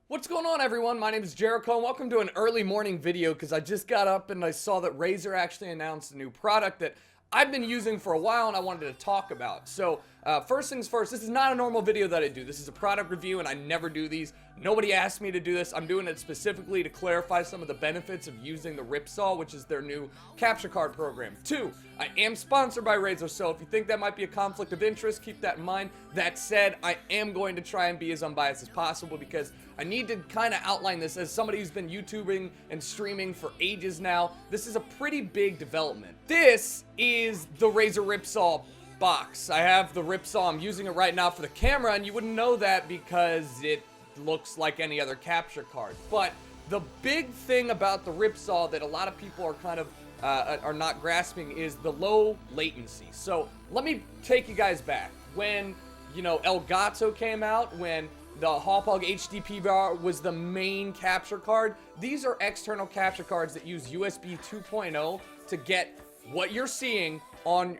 What's going on, everyone? My name is Jericho and welcome to an early morning video because I just got up and I saw that Razer actually announced a new product that I've been using for a while and I wanted to talk about. So first things first, this is not a normal video that I do. This is a product review and I never do these. Nobody asked me to do this. I'm doing it specifically to clarify some of the benefits of using the Ripsaw, which is their new capture card program. 2, I am sponsored by Razer, so if you think that might be a conflict of interest, keep that in mind. That said, I am going to try and be as unbiased as possible because I need to kind of outline this as somebody who's been YouTubing and streaming for ages now. This is a pretty big development. This is the Razer Ripsaw box. I have the Ripsaw. I'm using it right now for the camera, and you wouldn't know that because it looks like any other capture card. But the big thing about the Ripsaw that a lot of people are kind of are not grasping is the low latency. So let me take you guys back. When, Elgato came out, when the Hauppauge HDP bar was the main capture card, these are external capture cards that use USB 2.0 to get what you're seeing on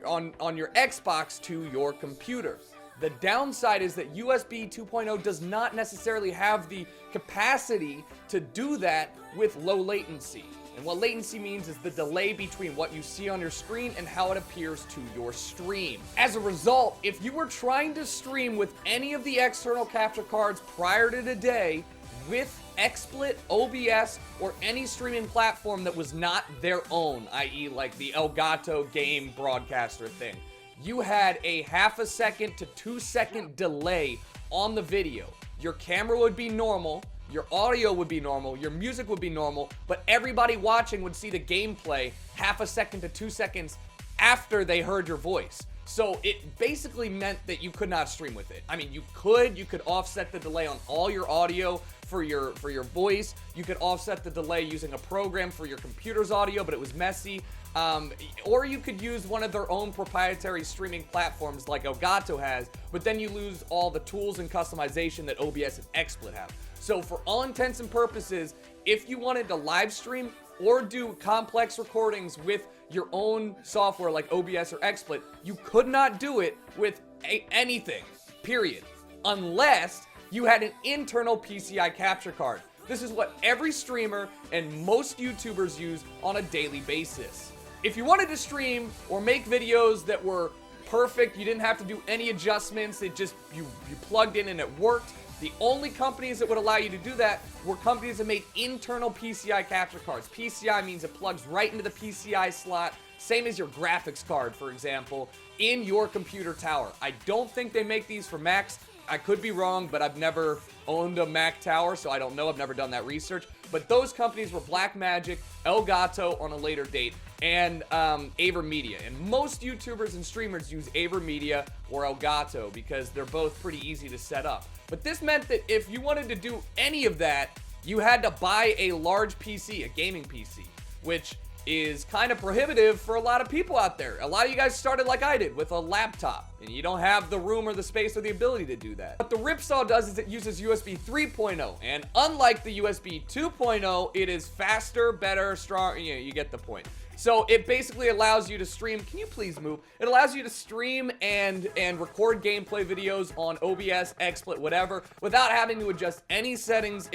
your Xbox to your computer. The downside is that USB 2.0 does not necessarily have the capacity to do that with low latency. And what latency means is the delay between what you see on your screen and how it appears to your stream. As a result, if you were trying to stream with any of the external capture cards prior to today with XSplit, OBS, or any streaming platform that was not their own, i.e. like the Elgato game broadcaster thing, you had a half a second to 2 second delay on the video. Your camera would be normal, your audio would be normal, your music would be normal, but everybody watching would see the gameplay half a second to 2 seconds after they heard your voice. So it basically meant that you could not stream with it. I mean, you could offset the delay on all your audio for your voice. You could offset the delay using a program for your computer's audio, but it was messy. Or you could use one of their own proprietary streaming platforms like Elgato has, but then you lose all the tools and customization that OBS and XSplit have. So for all intents and purposes, if you wanted to live stream or do complex recordings with your own software like OBS or XSplit, you could not do it with anything, period, unless you had an internal PCI capture card. This is what every streamer and most YouTubers use on a daily basis. If you wanted to stream or make videos that were perfect, you didn't have to do any adjustments, it just, you plugged in and it worked, the only companies that would allow you to do that were companies that made internal PCI capture cards. PCI means it plugs right into the PCI slot, same as your graphics card, for example, in your computer tower. I don't think they make these for Macs. I could be wrong, but I've never owned a Mac tower, so I don't know. I've never done that research. But those companies were Blackmagic, Elgato on a later date, and Avermedia. And most YouTubers and streamers use Avermedia or Elgato because they're both pretty easy to set up. But this meant that if you wanted to do any of that, you had to buy a large PC, a gaming PC, which is kind of prohibitive for a lot of people out there. A lot of you guys started like I did with a laptop, and you don't have the room or the space or the ability to do that. What the Ripsaw does is it uses USB 3.0, and unlike the USB 2.0, it is faster, better, stronger, you get the point. So it basically allows you to stream, can you please move? It allows you to stream and record gameplay videos on OBS, XSplit, whatever, without having to adjust any settings.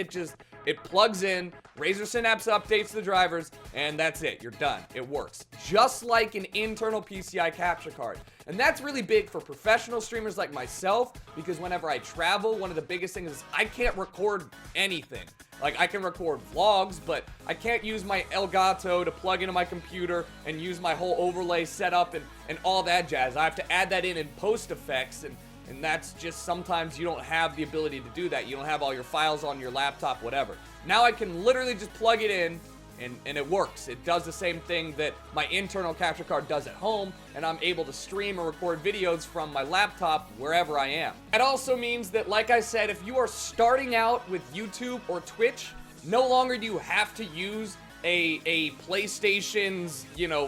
It plugs in, Razer Synapse updates the drivers, and that's it. You're done. It works. Just like an internal PCI capture card. And that's really big for professional streamers like myself, because whenever I travel, one of the biggest things is I can't record anything. Like, I can record vlogs, but I can't use my Elgato to plug into my computer and use my whole overlay setup and all that jazz. I have to add that in post effects, and that's just sometimes you don't have the ability to do that. You don't have all your files on your laptop, whatever. Now I can literally just plug it in, and it works. It does the same thing that my internal capture card does at home, and I'm able to stream or record videos from my laptop wherever I am. It also means that, like I said, if you are starting out with YouTube or Twitch, no longer do you have to use a PlayStation's,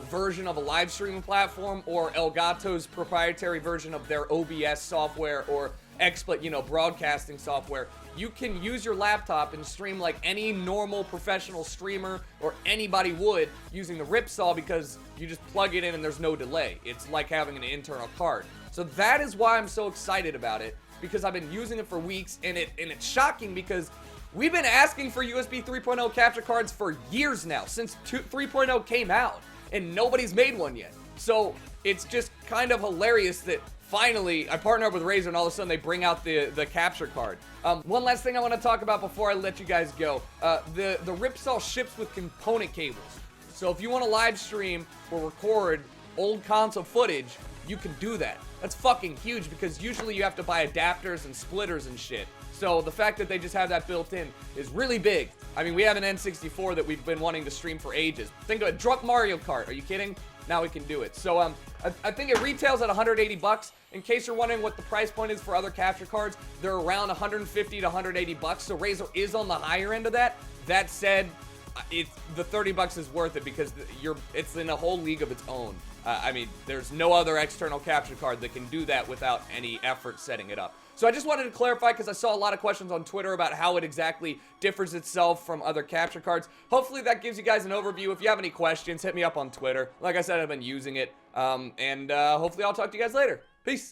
version of a live streaming platform or Elgato's proprietary version of their OBS software or XSplit, broadcasting software. You can use your laptop and stream like any normal professional streamer or anybody would using the Ripsaw because you just plug it in and there's no delay. It's like having an internal card. So that is why I'm so excited about it, because I've been using it for weeks, and it's shocking because We've been asking for USB 3.0 capture cards for years now, since 3.0 came out, and nobody's made one yet. So it's just kind of hilarious that finally I partner up with Razer and all of a sudden they bring out the capture card. One last thing I want to talk about before I let you guys go. The Ripsaw ships with component cables. So if you want to live stream or record old console footage, you can do that. That's fucking huge because usually you have to buy adapters and splitters and shit. So the fact that they just have that built in is really big. I mean, we have an N64 that we've been wanting to stream for ages. Think of it, drunk Mario Kart. Are you kidding? Now we can do it. So I think it retails at 180 bucks. In case you're wondering what the price point is for other capture cards, they're around 150 to 180 bucks. So Razer is on the higher end of that. That said, the 30 bucks is worth it because it's in a whole league of its own. I mean, there's no other external capture card that can do that without any effort setting it up. So I just wanted to clarify because I saw a lot of questions on Twitter about how it exactly differs itself from other capture cards. Hopefully that gives you guys an overview. If you have any questions, hit me up on Twitter. Like I said, I've been using it. Hopefully I'll talk to you guys later. Peace.